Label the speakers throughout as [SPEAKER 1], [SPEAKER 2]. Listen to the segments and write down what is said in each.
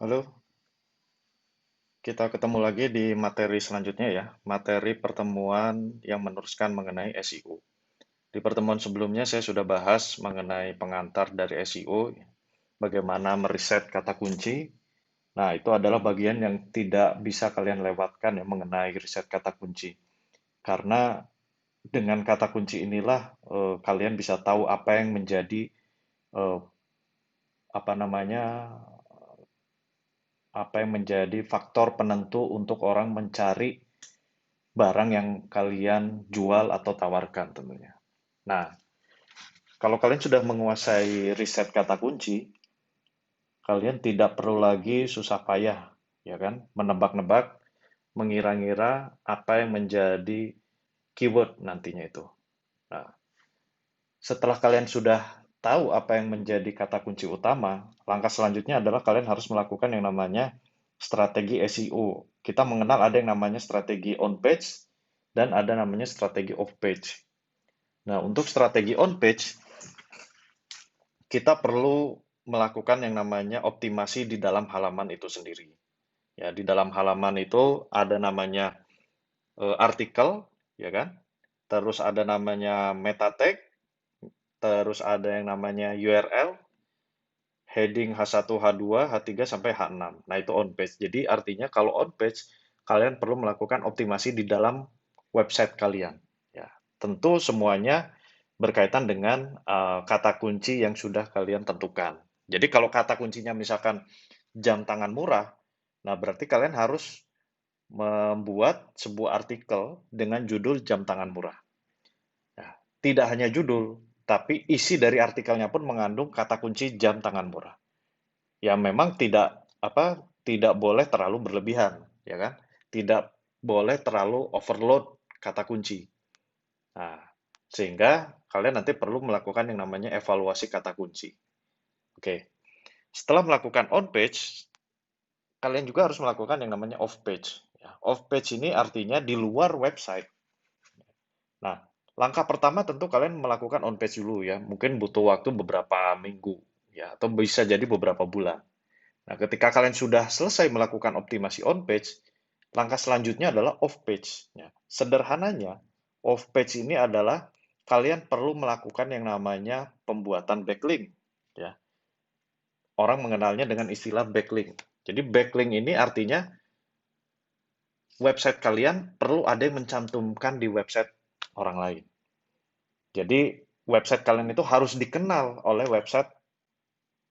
[SPEAKER 1] Halo, kita ketemu lagi di materi selanjutnya ya, materi pertemuan yang meneruskan mengenai SEO. Di pertemuan sebelumnya saya sudah bahas mengenai pengantar dari SEO, bagaimana meriset kata kunci. Nah, itu adalah bagian yang tidak bisa kalian lewatkan ya mengenai riset kata kunci. Karena dengan kata kunci inilah kalian bisa tahu apa yang menjadi eh, apa namanya apa yang menjadi faktor penentu untuk orang mencari barang yang kalian jual atau tawarkan tentunya. Nah, kalau kalian sudah menguasai riset kata kunci, kalian tidak perlu lagi susah payah, ya kan? Menebak-nebak, mengira-ngira apa yang menjadi keyword nantinya itu. Nah, setelah kalian sudah tahu apa yang menjadi kata kunci utama, langkah selanjutnya adalah kalian harus melakukan yang namanya strategi SEO. Kita mengenal ada yang namanya strategi on page dan ada namanya strategi off page. Nah, untuk strategi on page, kita perlu melakukan yang namanya optimasi di dalam halaman itu sendiri. Ya, di dalam halaman itu ada namanya artikel, ya kan? Terus ada namanya meta tag, terus ada yang namanya URL, heading H1, H2, H3 sampai H6. Nah, itu on page. Jadi artinya kalau on page, kalian perlu melakukan optimasi di dalam website kalian. Ya, tentu semuanya berkaitan dengan kata kunci yang sudah kalian tentukan. Jadi kalau kata kuncinya misalkan jam tangan murah, nah berarti kalian harus membuat sebuah artikel dengan judul jam tangan murah. Nah, tidak hanya judul, tapi isi dari artikelnya pun mengandung kata kunci jam tangan murah. Ya memang tidak boleh terlalu berlebihan, ya kan? Tidak boleh terlalu overload kata kunci. Nah, sehingga kalian nanti perlu melakukan yang namanya evaluasi kata kunci. Oke, setelah melakukan on page, kalian juga harus melakukan yang namanya off page. Ya, off page ini artinya di luar website. Nah, langkah pertama tentu kalian melakukan on page dulu ya. Mungkin butuh waktu beberapa minggu ya, atau bisa jadi beberapa bulan. Nah, ketika kalian sudah selesai melakukan optimasi on page, langkah selanjutnya adalah off page. Ya, sederhananya, off page ini adalah kalian perlu melakukan yang namanya pembuatan backlink. Ya, orang mengenalnya dengan istilah backlink. Jadi backlink ini artinya website kalian perlu ada yang mencantumkan di website orang lain. Jadi website kalian itu harus dikenal oleh website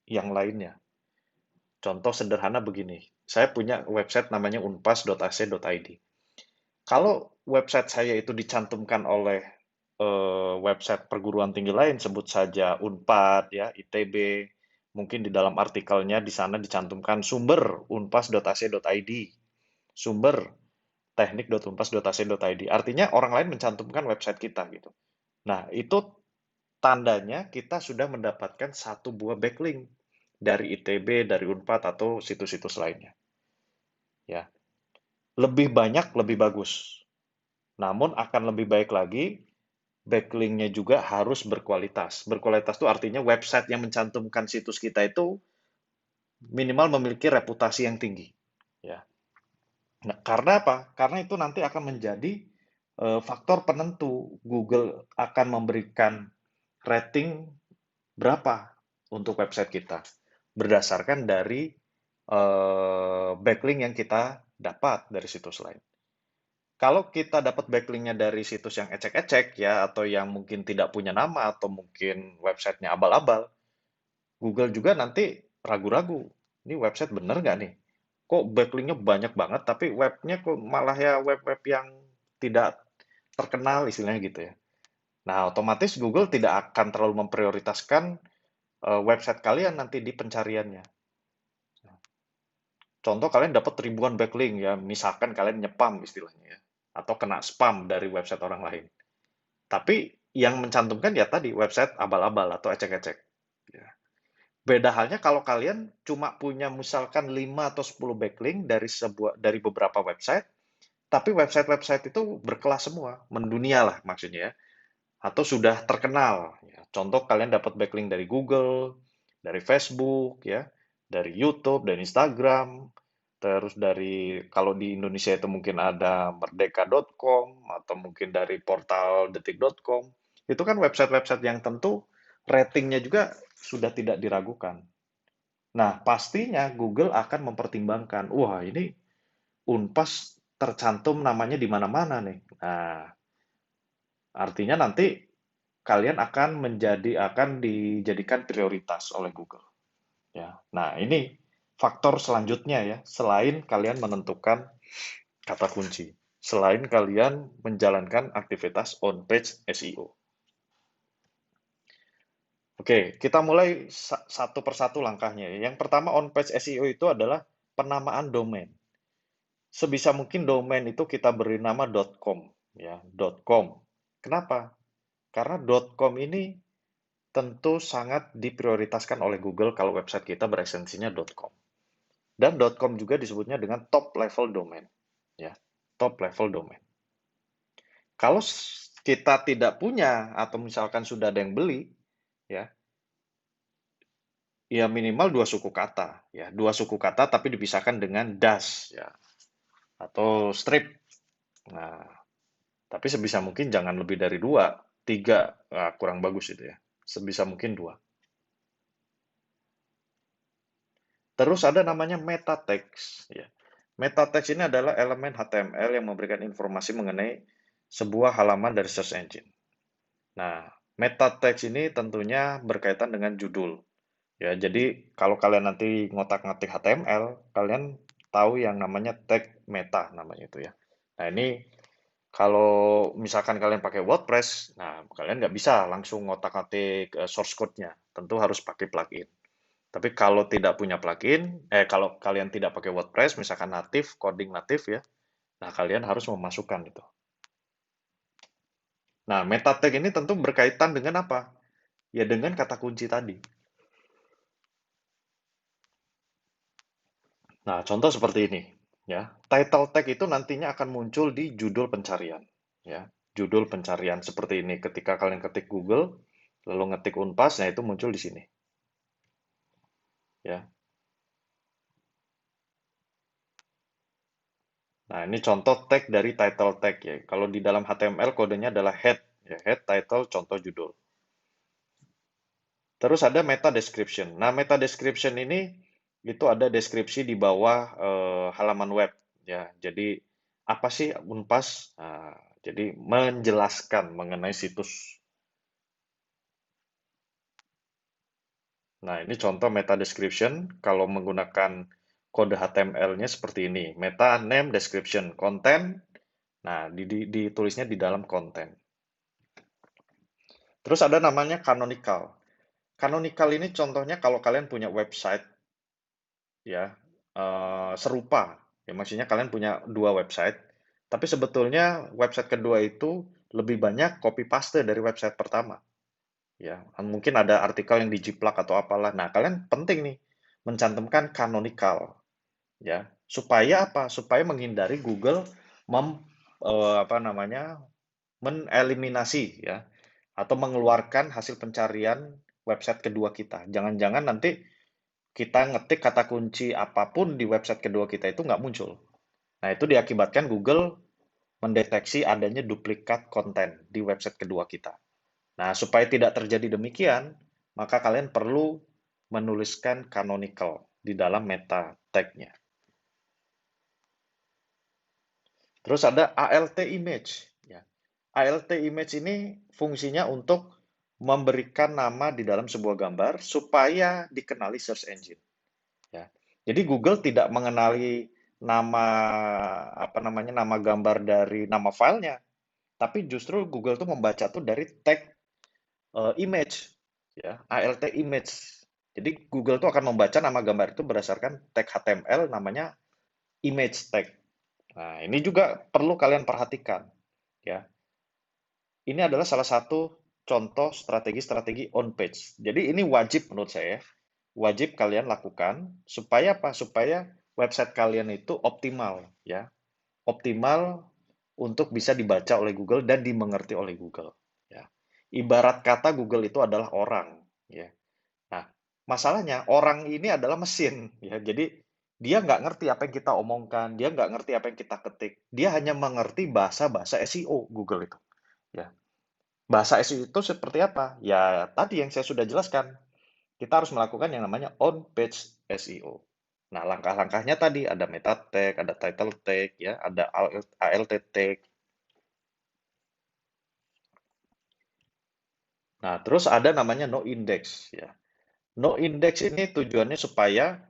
[SPEAKER 1] yang lainnya. Contoh sederhana begini, saya punya website namanya unpas.ac.id. Kalau website saya itu dicantumkan oleh website perguruan tinggi lain, sebut saja Unpad, ya, ITB, mungkin di dalam artikelnya di sana dicantumkan sumber unpas.ac.id, sumber teknik.unpas.ac.id. Artinya orang lain mencantumkan website kita gitu. Nah, itu tandanya kita sudah mendapatkan satu buah backlink dari ITB, dari Unpad atau situs-situs lainnya. Ya, lebih banyak lebih bagus. Namun akan lebih baik lagi backlinknya juga harus berkualitas. Berkualitas itu artinya website yang mencantumkan situs kita itu minimal memiliki reputasi yang tinggi. Ya. Nah, karena apa? Karena itu nanti akan menjadi faktor penentu Google akan memberikan rating berapa untuk website kita berdasarkan dari backlink yang kita dapat dari situs lain. Kalau kita dapat backlinknya dari situs yang ecek-ecek ya, atau yang mungkin tidak punya nama, atau mungkin websitenya abal-abal, Google juga nanti ragu-ragu. Ini website bener nggak nih? Kok backlinknya banyak banget, tapi webnya kok malah ya web-web yang tidak terkenal istilahnya gitu ya. Nah, otomatis Google tidak akan terlalu memprioritaskan website kalian nanti di pencariannya. Contoh kalian dapat ribuan backlink ya, misalkan kalian nyepam istilahnya ya, atau kena spam dari website orang lain. Tapi yang mencantumkan ya tadi website abal-abal atau ecek-ecek. Ya. Beda halnya kalau kalian cuma punya misalkan 5 atau 10 backlink dari beberapa website, tapi website-website itu berkelas semua, mendunia lah maksudnya ya, atau sudah terkenal. Ya. Contoh kalian dapat backlink dari Google, dari Facebook, ya, dari YouTube, dari Instagram, terus dari kalau di Indonesia itu mungkin ada merdeka.com atau mungkin dari portal detik.com. Itu kan website-website yang tentu ratingnya juga sudah tidak diragukan. Nah, pastinya Google akan mempertimbangkan, wah ini Unpas tercantum namanya di mana-mana nih. Nah, artinya nanti kalian akan dijadikan prioritas oleh Google. Ya. Nah, ini faktor selanjutnya ya, selain kalian menentukan kata kunci, selain kalian menjalankan aktivitas on-page SEO. Oke, kita mulai satu persatu langkahnya. Yang pertama on-page SEO itu adalah penamaan domain. Sebisa mungkin domain itu kita beri nama .com ya, .com. Kenapa? Karena .com ini tentu sangat diprioritaskan oleh Google kalau website kita beresensinya .com. Dan .com juga disebutnya dengan top level domain ya, top level domain. Kalau kita tidak punya atau misalkan sudah ada yang beli ya, ya minimal dua suku kata ya, dua suku kata tapi dipisahkan dengan dash ya atau strip. Nah, tapi sebisa mungkin jangan lebih dari dua, tiga kurang bagus itu ya. Sebisa mungkin dua. Terus ada namanya meta text ya. Meta text ini adalah elemen HTML yang memberikan informasi mengenai sebuah halaman dari search engine. Nah, meta text ini tentunya berkaitan dengan judul. Ya, jadi kalau kalian nanti ngotak-ngatik HTML, kalian tahu yang namanya tag meta namanya itu ya. Nah, ini kalau misalkan kalian pakai WordPress, nah kalian nggak bisa langsung ngotak-ngatik source code-nya. Tentu harus pakai plugin. Tapi kalau tidak punya plugin, kalau kalian tidak pakai WordPress, misalkan natif, coding natif ya, nah kalian harus memasukkan itu. Nah, meta tag ini tentu berkaitan dengan apa? Ya dengan kata kunci tadi. Nah, contoh seperti ini, ya. Title tag itu nantinya akan muncul di judul pencarian, ya. Judul pencarian seperti ini. Ketika kalian ketik Google, lalu ngetik Unpas, nah itu muncul di sini, ya. Nah, ini contoh tag dari title tag ya. Kalau di dalam HTML kodenya adalah head, ya. Head, title, contoh judul. Terus ada meta description. Nah, meta description ini itu ada deskripsi di bawah halaman web ya. Jadi apa sih Unpas? Nah, jadi menjelaskan mengenai situs. Nah, ini contoh meta description kalau menggunakan kode HTML-nya seperti ini. Meta name description content. Nah, ditulisnya di dalam konten. Terus ada namanya canonical. Canonical ini contohnya kalau kalian punya website ya serupa ya maksudnya kalian punya dua website tapi sebetulnya website kedua itu lebih banyak copy paste dari website pertama ya mungkin ada artikel yang dijiplak atau apalah nah kalian penting nih mencantumkan canonical ya supaya apa supaya menghindari Google apa namanya meneliminasi ya atau mengeluarkan hasil pencarian website kedua kita jangan-jangan nanti kita ngetik kata kunci apapun di website kedua kita itu nggak muncul. Nah, itu diakibatkan Google mendeteksi adanya duplikat konten di website kedua kita. Nah, supaya tidak terjadi demikian, maka kalian perlu menuliskan canonical di dalam meta tag-nya. Terus ada ALT image. Ya. ALT image ini fungsinya untuk memberikan nama di dalam sebuah gambar supaya dikenali search engine. Ya. Jadi Google tidak mengenali nama apa namanya nama gambar dari nama filenya, tapi justru Google tuh membaca tuh dari tag image ya, ALT image. Jadi Google tuh akan membaca nama gambar itu berdasarkan tag HTML namanya image tag. Nah, ini juga perlu kalian perhatikan ya. Ini adalah salah satu contoh strategi-strategi on page. Jadi ini wajib menurut saya wajib kalian lakukan supaya apa? Supaya website kalian itu optimal ya. Optimal untuk bisa dibaca oleh Google dan dimengerti oleh Google ya. Ibarat kata Google itu adalah orang ya. Nah, masalahnya orang ini adalah mesin, ya. Jadi dia nggak ngerti apa yang kita omongkan, dia nggak ngerti apa yang kita ketik. Dia hanya mengerti bahasa-bahasa SEO Google itu, ya. Bahasa SEO itu seperti apa? Ya tadi yang saya sudah jelaskan. Kita harus melakukan yang namanya on-page SEO. Nah, langkah-langkahnya tadi ada meta tag, ada title tag, ya, ada alt tag. Nah, terus ada namanya no index, ya. No index ini tujuannya supaya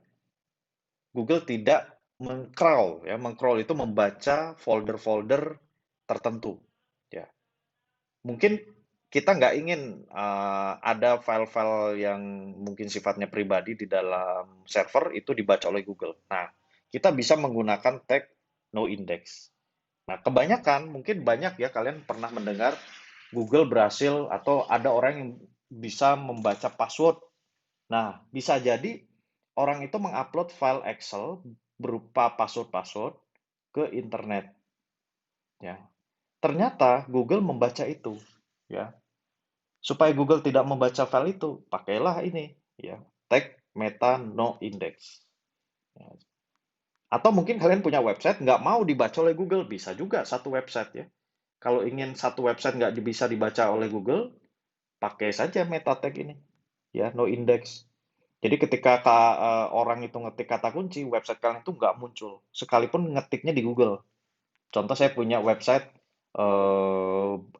[SPEAKER 1] Google tidak meng-crawl, ya. Meng-crawl itu membaca folder-folder tertentu, ya. Mungkin kita nggak ingin ada file-file yang mungkin sifatnya pribadi di dalam server itu dibaca oleh Google. Nah, kita bisa menggunakan tag no index. Nah, kebanyakan mungkin banyak ya kalian pernah mendengar Google berhasil atau ada orang yang bisa membaca password. Nah, bisa jadi orang itu mengupload file Excel berupa password-password ke internet, ya. Ternyata Google membaca itu, ya. Supaya Google tidak membaca file itu, pakailah ini, ya, tag meta no index. Ya. Atau mungkin kalian punya website nggak mau dibaca oleh Google, bisa juga satu website ya. Kalau ingin satu website nggak bisa dibaca oleh Google, pakai saja meta tag ini, ya, no index. Jadi ketika orang itu ngetik kata kunci, website kalian itu nggak muncul, sekalipun ngetiknya di Google. Contoh saya punya website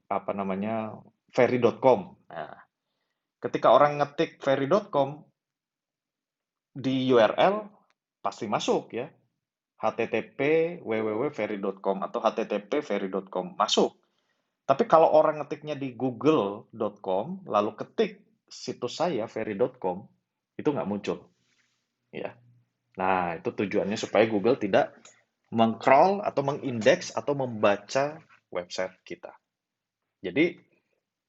[SPEAKER 1] apa namanya ferry.com. Nah, ketika orang ngetik ferry.com di URL pasti masuk ya. HTTP www.ferry.com atau HTTP ferry.com masuk. Tapi kalau orang ngetiknya di google.com lalu ketik situs saya ferry.com itu nggak muncul ya. Nah, itu tujuannya supaya Google tidak meng-crawl atau mengindeks atau membaca website kita. Jadi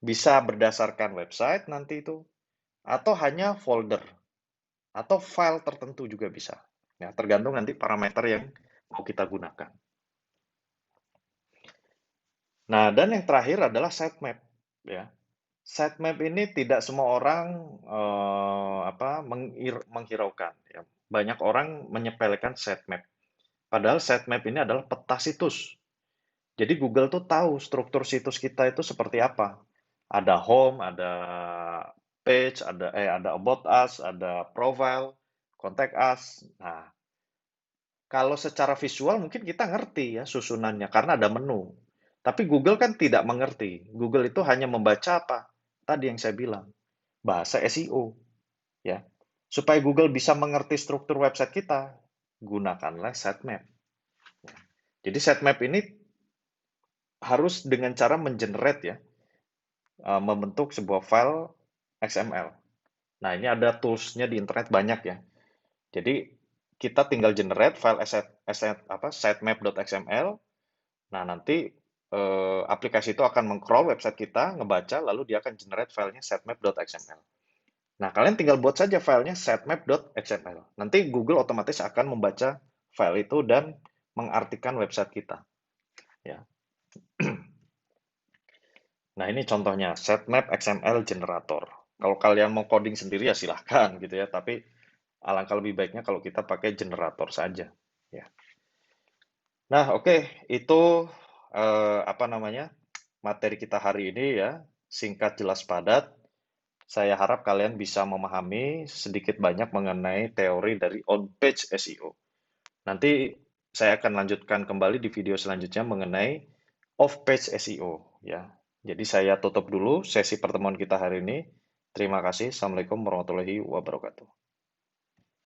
[SPEAKER 1] bisa berdasarkan website nanti itu atau hanya folder atau file tertentu juga bisa. Ya, tergantung nanti parameter yang mau kita gunakan. Nah, dan yang terakhir adalah sitemap, ya. Sitemap ini tidak semua orang menghiraukan, ya. Banyak orang menyepelekan sitemap. Padahal sitemap ini adalah peta situs. Jadi Google tuh tahu struktur situs kita itu seperti apa. Ada home, ada page, ada about us, ada profile, contact us. Nah, kalau secara visual mungkin kita ngerti ya susunannya karena ada menu. Tapi Google kan tidak mengerti. Google itu hanya membaca apa? Tadi yang saya bilang, bahasa SEO, ya. Supaya Google bisa mengerti struktur website kita, gunakanlah sitemap. Jadi sitemap ini harus dengan cara mengenerate ya, membentuk sebuah file XML. Nah, ini ada tools-nya di internet banyak ya. Jadi kita tinggal generate file sitemap.xml. Nah, nanti aplikasi itu akan meng-crawl website kita, ngebaca, lalu dia akan generate filenya sitemap.xml. Nah, kalian tinggal buat saja filenya sitemap.xml. Nanti Google otomatis akan membaca file itu dan mengartikan website kita. Ya. Nah, ini contohnya sitemap XML generator. Kalau kalian mau coding sendiri ya silahkan gitu ya, tapi alangkah lebih baiknya kalau kita pakai generator saja. Ya. Nah, oke, itu apa namanya materi kita hari ini ya, singkat, jelas, padat. Saya harap kalian bisa memahami sedikit banyak mengenai teori dari on-page SEO. Nanti saya akan lanjutkan kembali di video selanjutnya mengenai off-page SEO ya. Jadi saya tutup dulu sesi pertemuan kita hari ini. Terima kasih. Assalamualaikum warahmatullahi wabarakatuh.